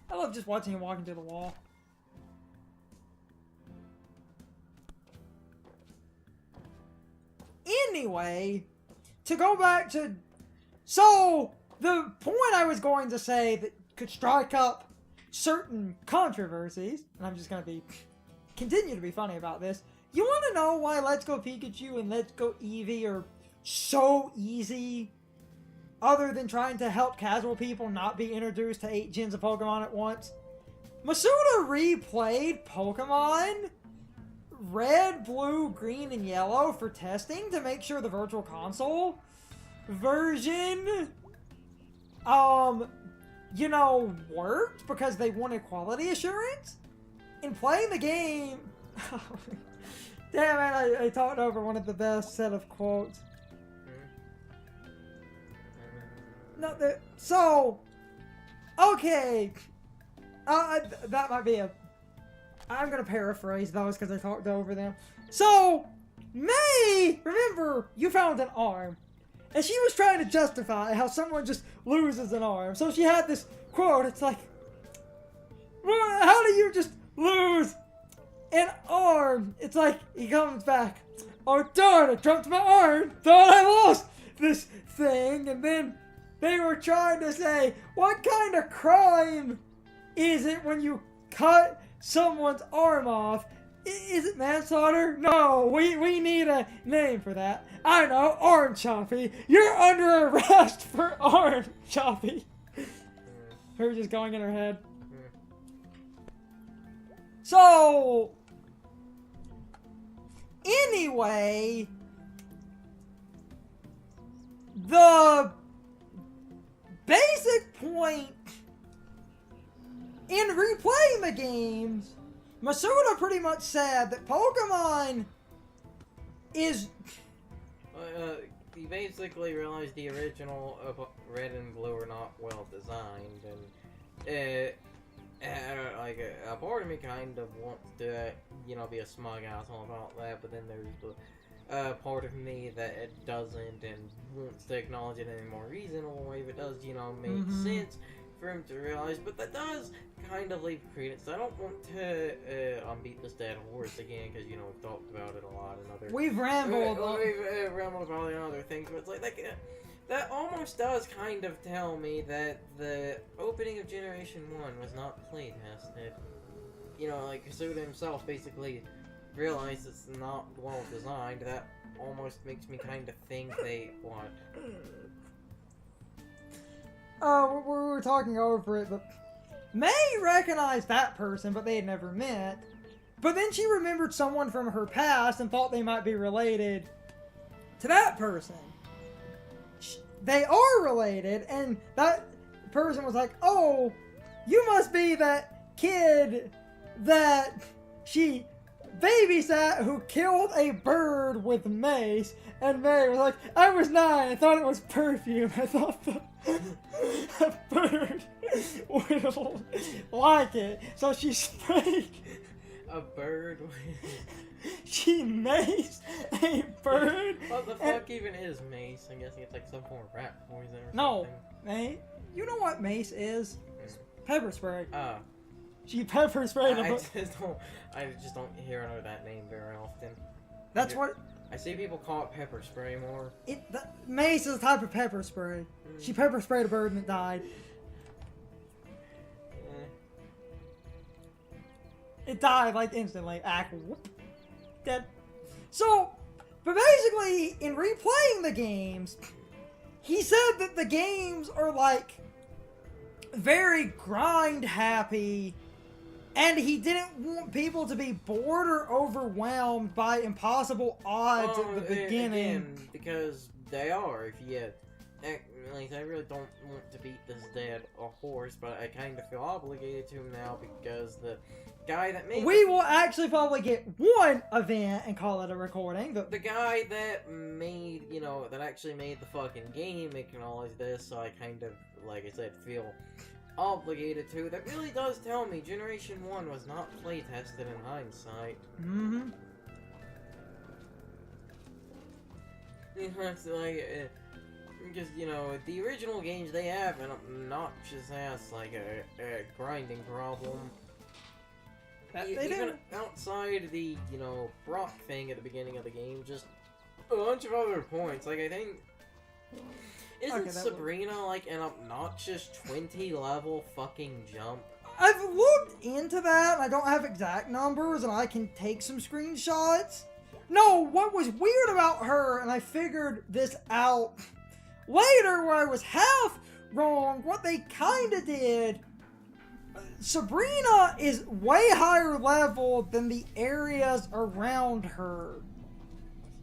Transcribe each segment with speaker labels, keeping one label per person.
Speaker 1: I love just watching him walk into the wall. Anyway, to go back to... So, the point I was going to say that could strike up certain controversies, and I'm just going to continue to be funny about this. You want to know why Let's Go Pikachu and Let's Go Eevee are so easy, other than trying to help casual people not be introduced to 8 gens of Pokemon at once? Masuda replayed Pokemon Red, Blue, Green, and Yellow for testing to make sure the Virtual Console version, you know, worked, because they wanted quality assurance. In playing the game... Damn it, I talked over one of the best set of quotes. No, so... Okay. That might be a... I'm gonna paraphrase those because I talked over them. So, May, remember, you found an arm. And she was trying to justify how someone just loses an arm. So she had this quote, it's like, how do you just lose an arm? It's like, he comes back, oh darn, I dropped my arm, thought I lost this thing. And then they were trying to say, what kind of crime is it when you cut someone's arm off? Is it manslaughter? No, we need a name for that. I know, Armchoppy. You're under arrest for Armchoppy. Her just going in her head. So, anyway, the basic point in replaying the games, Masuda pretty much said that Pokemon is...
Speaker 2: he basically realized the original Red and Blue are not well designed, and like a part of me kind of wants to, you know, be a smug asshole about that, but then there's the part of me that it doesn't and wants to acknowledge it in a more reasonable way if it does, you know, make sense for him to realize. But that does kind of leave credence. I don't want to beat this dead horse again, because, you know, we've talked about it a lot in other...
Speaker 1: We've rambled.
Speaker 2: We've rambled about it in other things, but it's like that almost does kind of tell me that the opening of Generation 1 was not play-tested. You know, like, Kasuda himself basically realized it's not well designed. That almost makes me kind of think they... What?
Speaker 1: We were talking over it, but May recognized that person, but they had never met. But then she remembered someone from her past and thought they might be related to that person. They are related, and that person was like, oh, you must be that kid that she babysat who killed a bird with mace. And May was like, I was 9, I thought it was perfume. I thought a bird would like it. So she sprayed...
Speaker 2: A bird?
Speaker 1: She maced a bird.
Speaker 2: What the fuck even is mace? I'm guessing it's like some form of rat poison or something.
Speaker 1: No, May. You know what mace is? Pepper spray.
Speaker 2: Oh.
Speaker 1: She pepper sprayed a bird.
Speaker 2: I just don't hear that name very often.
Speaker 1: That's what...
Speaker 2: I see people call it pepper spray more.
Speaker 1: Mace is a type of pepper spray. She pepper sprayed a bird and it died. It died like instantly. Whoop, dead. So, but basically, in replaying the games, he said that the games are like very grind happy, and he didn't want people to be bored or overwhelmed by impossible odds at the beginning.
Speaker 2: Again, because they are. If you, like, I really don't want to beat this dead a horse, but I kind of feel obligated to him now because the guy that made...
Speaker 1: We will actually probably get one event and call it a recording.
Speaker 2: The guy that made, you know, that actually made the fucking game acknowledged this, so I kind of, like I said, feel obligated to. That really does tell me Generation 1 was not play tested in hindsight. It's like, Because, you know, the original games, they have an obnoxious ass, like, a grinding problem. Even outside the, you know, Brock thing at the beginning of the game, just a bunch of other points. Like, I think... Isn't Sabrina, like, an obnoxious 20-level fucking jump?
Speaker 1: I've looked into that, and I don't have exact numbers, and I can take some screenshots. No, what was weird about her, and I figured this out later where I was half wrong, what they kinda did, Sabrina is way higher level than the areas around her.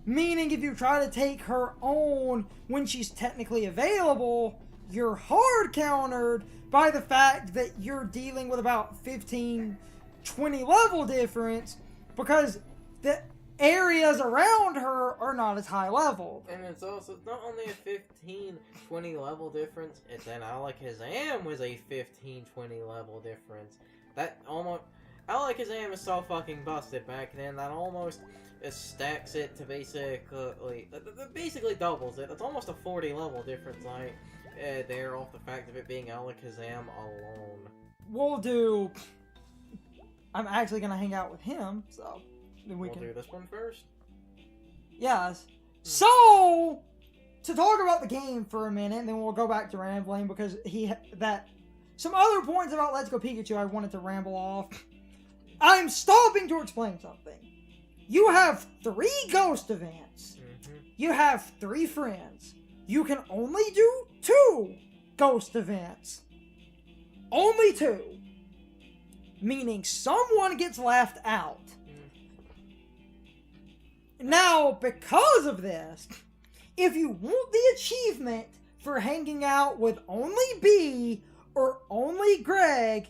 Speaker 1: Meaning if you try to take her on when she's technically available, you're hard countered by the fact that you're dealing with about 15, 20 level difference because the areas around her are not as high level.
Speaker 2: And it's also not only a 15, 20 level difference, it's an Alakazam was a 15, 20 level difference. That almost... Alakazam is so fucking busted back then that almost stacks it to basically doubles it. It's almost a 40 level difference, like, there off the fact of it being Alakazam alone.
Speaker 1: We'll do... I'm actually gonna hang out with him, so... Then
Speaker 2: we'll do this one first?
Speaker 1: Yes. So, to talk about the game for a minute, and then we'll go back to rambling, because some other points about Let's Go Pikachu I wanted to ramble off. I'm stopping to explain something. You have 3 ghost events. You have 3 friends. You can only do 2 ghost events. Only 2. Meaning someone gets left out. Now, because of this, if you want the achievement for hanging out with only B or only Greg,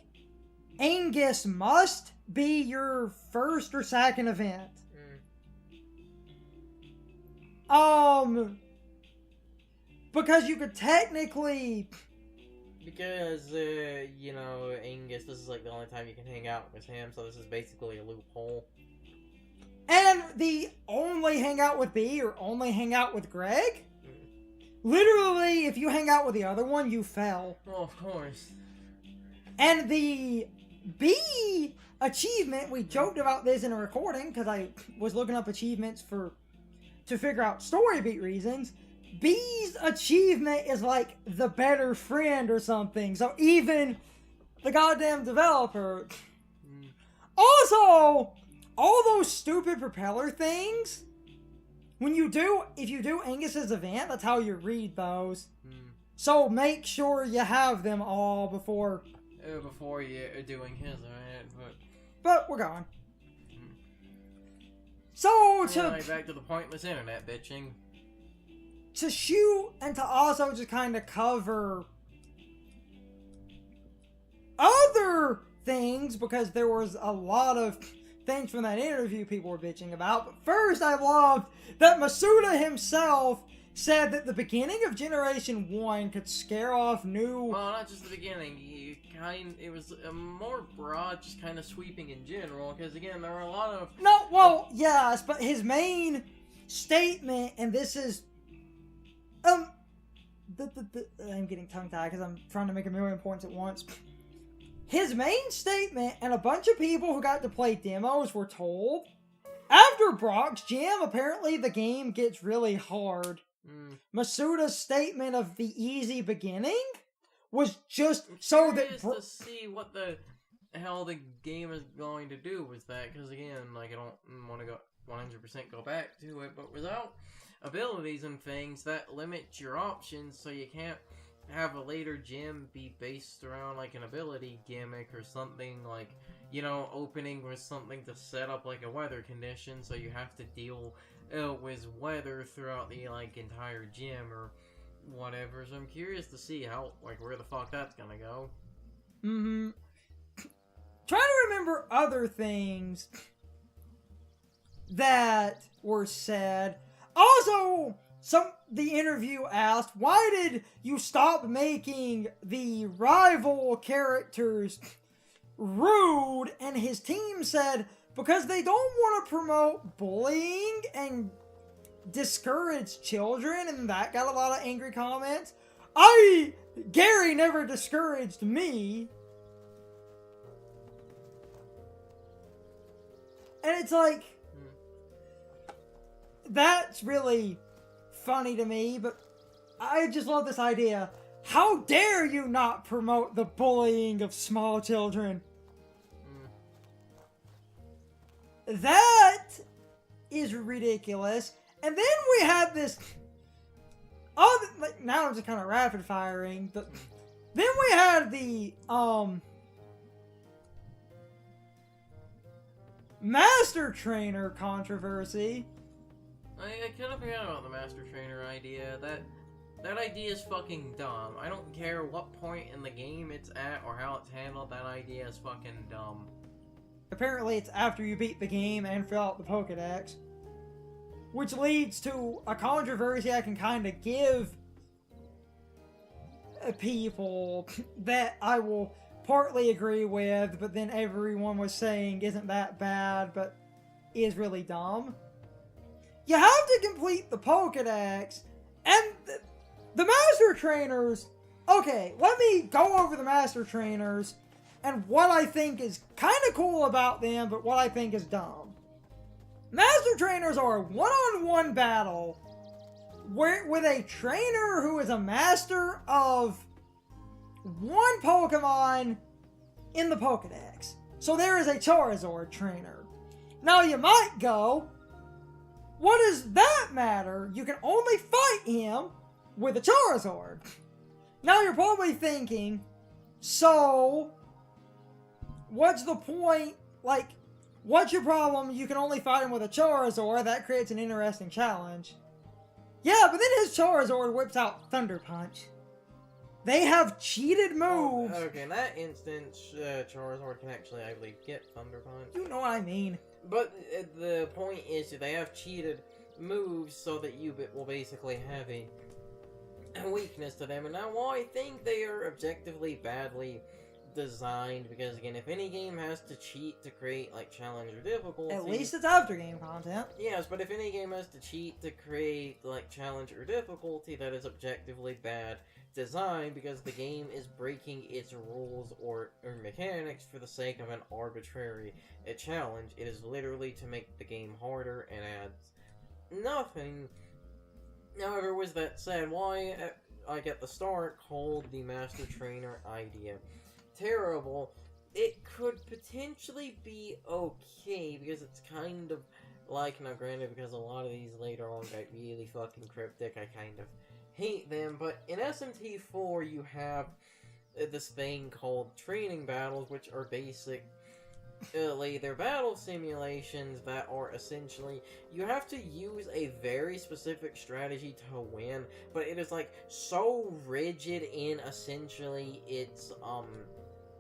Speaker 1: Angus must be your first or second event. Because you could technically...
Speaker 2: Because, you know, Angus, this is like the only time you can hang out with him, so this is basically a loophole.
Speaker 1: And the only hang out with B or only hang out with Greg? Literally, if you hang out with the other one, you fell.
Speaker 2: Well, of course.
Speaker 1: And the B achievement, we joked about this in a recording, because I was looking up achievements to figure out story beat reasons. B's achievement is like the better friend or something. So even the goddamn developer. Also, all those stupid propeller things, if you do Angus's event, that's how you read those. So make sure you have them all before
Speaker 2: you're doing his event,
Speaker 1: but we're going. So
Speaker 2: back to the pointless internet bitching.
Speaker 1: To shoot and to also just kind of cover other things, because there was a lot of things from that interview people were bitching about. But first, I loved that Masuda himself said that the beginning of Generation 1 could scare off new...
Speaker 2: Well, not just the beginning. It was more broad, just kind of sweeping in general, because again, there were a lot of...
Speaker 1: No, well, yes, but his main statement, and this is... I'm getting tongue-tied because I'm trying to make a million points at once. His main statement, and a bunch of people who got to play demos were told, after Brock's Gym, apparently the game gets really hard. Masuda's statement of the easy beginning was just so that...
Speaker 2: to see what the hell the game is going to do with that, because again, like, I don't want to go 100% go back to it, but without abilities and things, that limits your options, so you can't have a later gym be based around, like, an ability gimmick or something, like, you know, opening with something to set up, like, a weather condition, so you have to deal with weather throughout the, like, entire gym, or whatever, so I'm curious to see how, like, where the fuck that's gonna go.
Speaker 1: Trying to remember other things that were said. Also, the interview asked, why did you stop making the rival characters rude? And his team said, because they don't want to promote bullying and discouraged children, and that got a lot of angry comments. Gary never discouraged me. And it's like, that's really funny to me, but I just love this idea. How dare you not promote the bullying of small children? That is ridiculous. And then we have this other, like, now I'm just kind of rapid firing, but then we had the Master Trainer controversy.
Speaker 2: I kind of forgot about the Master Trainer idea. That idea is fucking dumb. I don't care what point in the game it's at or how it's handled, that idea is fucking dumb.
Speaker 1: Apparently it's after you beat the game and fill out the Pokedex. Which leads to a controversy I can kind of give people that I will partly agree with, but then everyone was saying isn't that bad, but is really dumb. You have to complete the Pokedex, and the Master Trainers... Okay, let me go over the Master Trainers and what I think is kind of cool about them, but what I think is dumb. Master Trainers are a one-on-one battle with a trainer who is a master of one Pokemon in the Pokedex. So there is a Charizard trainer. Now you might go, what does that matter? You can only fight him with a Charizard. Now you're probably thinking, so what's the point? Like, what's your problem? You can only fight him with a Charizard. That creates an interesting challenge. Yeah, but then his Charizard whips out Thunder Punch. They have cheated moves.
Speaker 2: Oh, okay, in that instance, Charizard can actually, I believe, get Thunder Punch.
Speaker 1: You know what I mean.
Speaker 2: But the point is that they have cheated moves so that you will basically have a weakness to them. And now, while I think they are objectively badly designed, because again, if any game has to cheat to create like challenge or difficulty,
Speaker 1: at least it's after game content.
Speaker 2: Yes, but if any game has to cheat to create like challenge or difficulty, that is objectively bad design, because the game is breaking its rules or mechanics for the sake of an arbitrary challenge. It is literally to make the game harder and adds nothing. However, with that said, why I at the start called the Master Trainer idea terrible, it could potentially be okay, because it's kind of like, now granted, because a lot of these later on got really fucking cryptic, I kind of hate them, but in SMT4 you have this thing called training battles, which are basically they're battle simulations that are essentially, you have to use a very specific strategy to win, but it is like so rigid in essentially its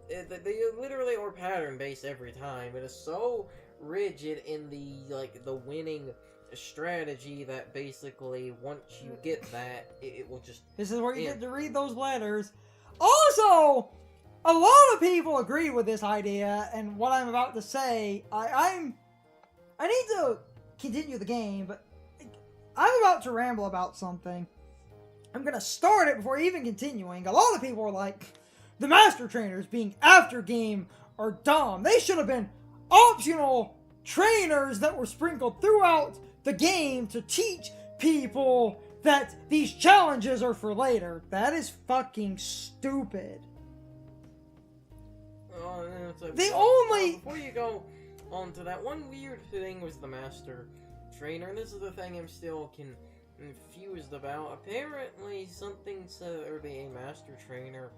Speaker 2: they literally are pattern based every time. It is so rigid in the winning strategy that basically once you get that, it will just...
Speaker 1: This is where you get to read those letters. Also, a lot of people agree with this idea, and what I'm about to say, I need to continue the game, but I'm about to ramble about something. I'm gonna start it before even continuing. A lot of people are like, the Master Trainers being after game are dumb. They should have been optional trainers that were sprinkled throughout the game to teach people that these challenges are for later. That is fucking stupid.
Speaker 2: Before you go on to that, one weird thing was the Master Trainer, and this is the thing I'm still confused about. Apparently, something said there would be a Master Trainer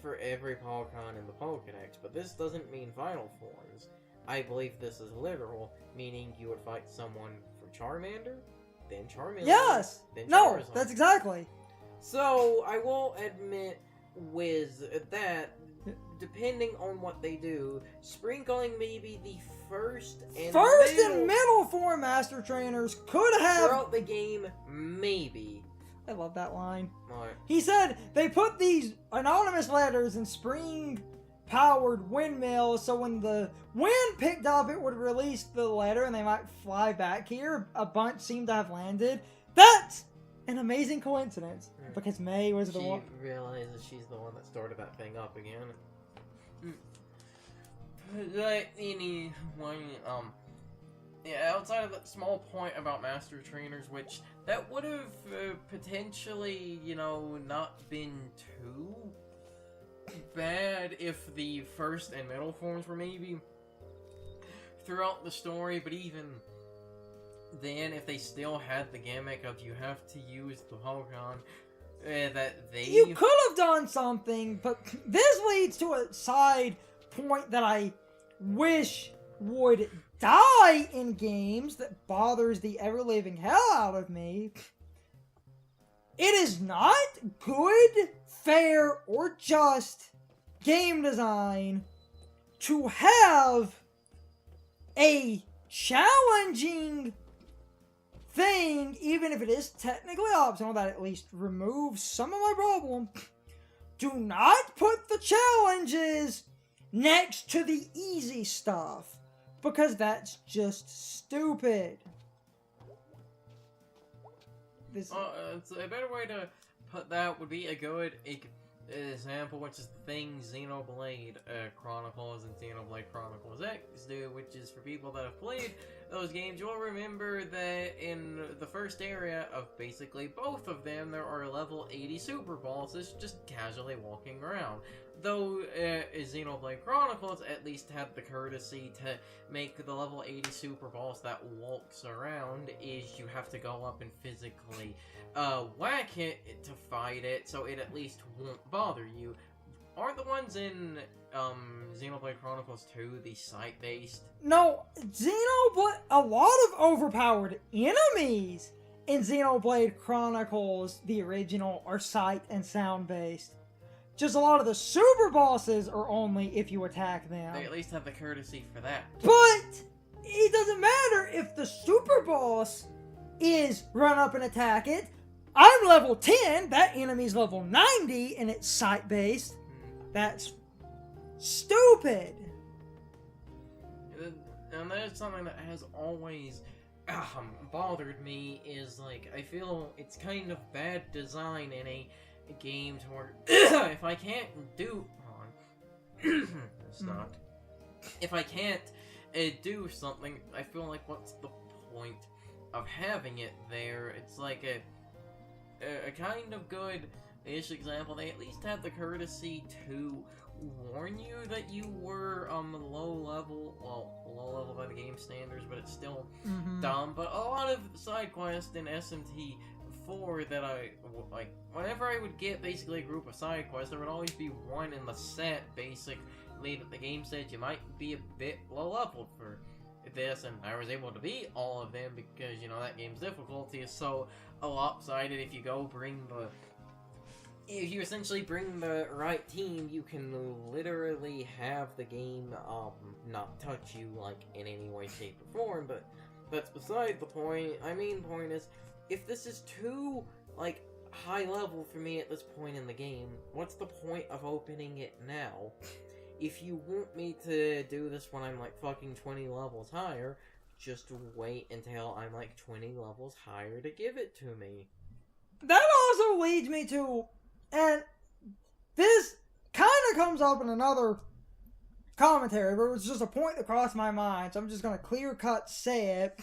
Speaker 2: for every Pokemon in the Pokedex, but this doesn't mean final forms. I believe this is literal, meaning you would fight someone for Charmander, then Charmander,
Speaker 1: yes!
Speaker 2: then
Speaker 1: No,
Speaker 2: Charizard.
Speaker 1: that's exactly.
Speaker 2: So, I will admit with that, depending on what they do, sprinkling maybe the first and
Speaker 1: middle form Master Trainers could have...
Speaker 2: throughout the game, maybe.
Speaker 1: I love that line.
Speaker 2: Right.
Speaker 1: He said they put these anonymous letters in spring powered windmills, so when the wind picked up, it would release the letter and they might fly back here. A bunch seem to have landed. That's an amazing coincidence, because May was the one.
Speaker 2: She realizes she's the one that started that thing up again. But anyway, yeah, outside of that small point about master trainers, which that would have potentially, you know, not been too bad if the first and middle forms were maybe throughout the story, but even then, if they still had the gimmick of you have to use the Pokemon that they...
Speaker 1: You could have done something, but this leads to a side point that I wish would die in games that bothers the ever-living hell out of me. It is not good, fair, or just game design to have a challenging thing, even if it is technically optional, that at least removes some of my problem. Do not put the challenges next to the easy stuff, because that's just stupid.
Speaker 2: It's a better way to put that would be a good example, which is the thing Xenoblade Chronicles and Xenoblade Chronicles X do, which is for people that have played those games, you'll remember that in the first area of basically both of them, there are level 80 super bosses just casually walking around. Though Xenoblade Chronicles at least had the courtesy to make the level 80 super boss that walks around is you have to go up and physically whack it to fight it, so it at least won't bother you. Aren't the ones in Xenoblade Chronicles 2 the site-based?
Speaker 1: No, a lot of overpowered enemies in Xenoblade Chronicles, the original, are sight and sound-based. Just a lot of the super bosses are only if you attack them.
Speaker 2: They at least have the courtesy for that.
Speaker 1: But it doesn't matter if the super boss is run up and attack it. I'm level 10, that enemy's level 90, and it's sight-based. That's stupid.
Speaker 2: And that's something that has always bothered me, is like, I feel it's kind of bad design in a game to where if I can't do stop. If I can't do something, I feel like what's the point of having it there? It's like a kind of good-ish example. They at least had the courtesy to warn you that you were low level by the game standards, but it's still dumb. But a lot of side quests in SMT4 that I like, whenever I would get basically a group of side quests, there would always be one in the set basically that the game said you might be a bit low level for this, and I was able to beat all of them because, you know, that game's difficulty is so lopsided. If you essentially bring the right team, you can literally have the game not touch you like in any way, shape, or form. But that's beside the point. I mean, point is, if this is too like high level for me at this point in the game, what's the point of opening it now? If you want me to do this when I'm like fucking 20 levels higher, just wait until I'm like 20 levels higher to give it to me.
Speaker 1: That also leads me to, and this kind of comes up in another commentary, but it was just a point that crossed my mind, so I'm just going to clear-cut say it.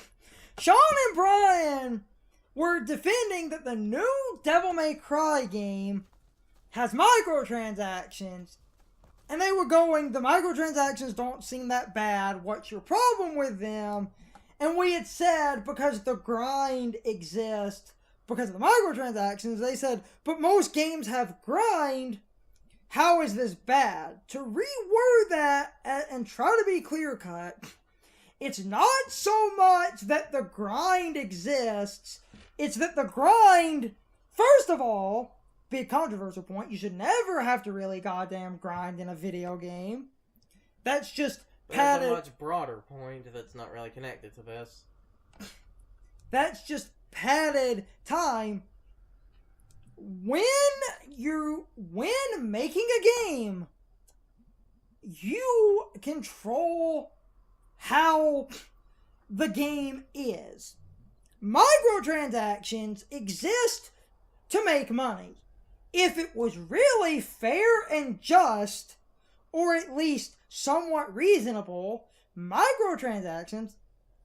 Speaker 1: Sean and Brian were defending that the new Devil May Cry game has microtransactions, and they were going, the microtransactions don't seem that bad, what's your problem with them? And we had said, because the grind exists, because of the microtransactions, they said, but most games have grind, how is this bad? To reword that and try to be clear-cut, it's not so much that the grind exists, it's that the grind, first of all, big controversial point, you should never have to really goddamn grind in a video game. That's just padded.
Speaker 2: There's a much broader point that's not really connected to this.
Speaker 1: That's just padded time. When making a game, you control how the game is. Microtransactions exist to make money. If it was really fair and just, or at least somewhat reasonable, microtransactions.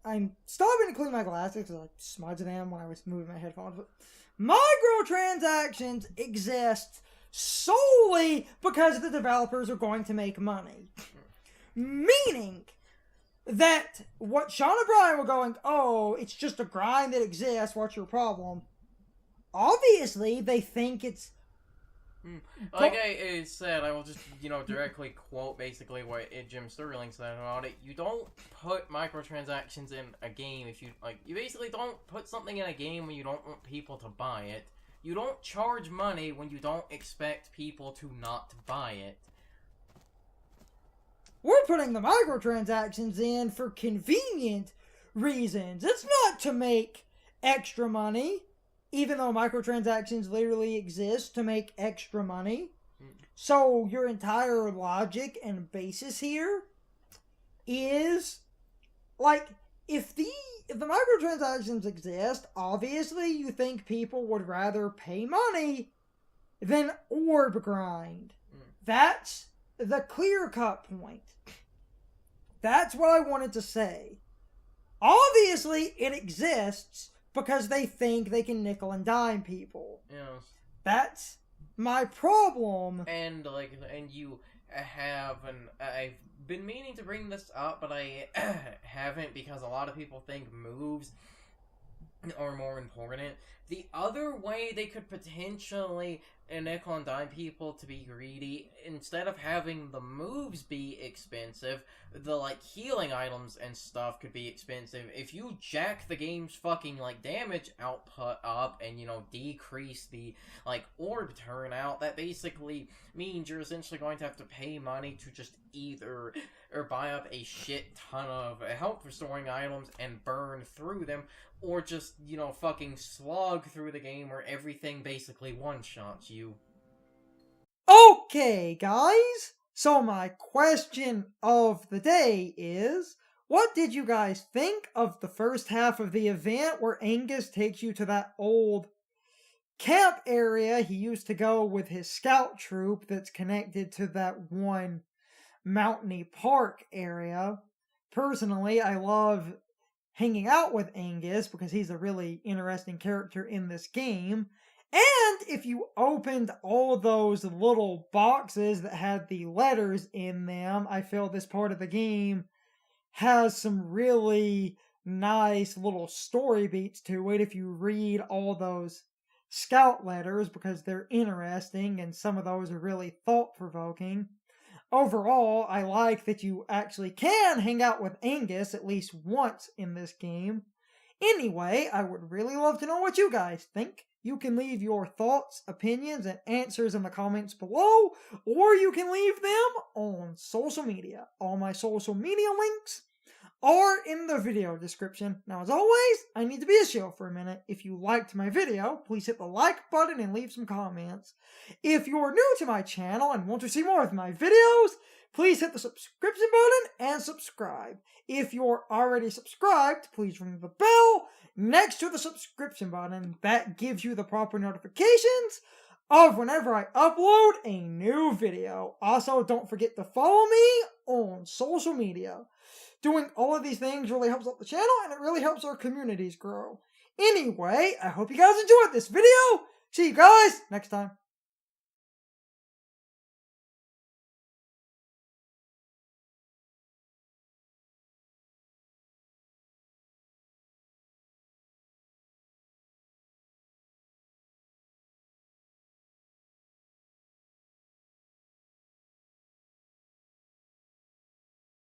Speaker 1: I'm stopping to clean my glasses because I smudged them when I was moving my headphones. But microtransactions exist solely because the developers are going to make money. Meaning that what Sean and Brian were going, oh, it's just a grind that exists, what's your problem? Obviously, they think it's...
Speaker 2: Like I said, I will just, directly quote basically what Jim Sterling said about it. You don't put microtransactions in a game if you basically don't put something in a game when you don't want people to buy it. You don't charge money when you don't expect people to not buy it.
Speaker 1: We're putting the microtransactions in for convenient reasons. It's not to make extra money. Even though microtransactions literally exist to make extra money. So your entire logic and basis here is, like, if the microtransactions exist, obviously you think people would rather pay money than orb grind. That's the clear-cut point. That's what I wanted to say. Obviously it exists because they think they can nickel and dime people.
Speaker 2: Yes.
Speaker 1: That's my problem.
Speaker 2: And you have I've been meaning to bring this up, but I haven't because a lot of people think moves are more important. The other way they could potentially nickel and dime people to be greedy, instead of having the moves be expensive, the healing items and stuff could be expensive. If you jack the game's fucking damage output up and decrease the orb turnout, that basically means you're essentially going to have to pay money to just either buy up a shit ton of health restoring items and burn through them, or just, fucking slog through the game where everything basically one-shots you.
Speaker 1: Okay, guys. So my question of the day is, what did you guys think of the first half of the event where Angus takes you to that old camp area he used to go with his scout troop that's connected to that one mountainy park area? Personally, I love hanging out with Angus because he's a really interesting character in this game. And if you opened all those little boxes that had the letters in them, I feel this part of the game has some really nice little story beats to it if you read all those scout letters, because they're interesting and some of those are really thought-provoking. Overall, I like that you actually can hang out with Angus at least once in this game. Anyway, I would really love to know what you guys think. You can leave your thoughts, opinions, and answers in the comments below, or you can leave them on social media. All my social media links are in the video description. Now, as always, I need to be a shill for a minute. If you liked my video, please hit the like button and leave some comments. If you're new to my channel and want to see more of my videos, please hit the subscription button and subscribe. If you're already subscribed, please ring the bell next to the subscription button. That gives you the proper notifications of whenever I upload a new video. Also, don't forget to follow me on social media. Doing all of these things really helps out the channel, and it really helps our communities grow. Anyway, I hope you guys enjoyed this video. See you guys next time.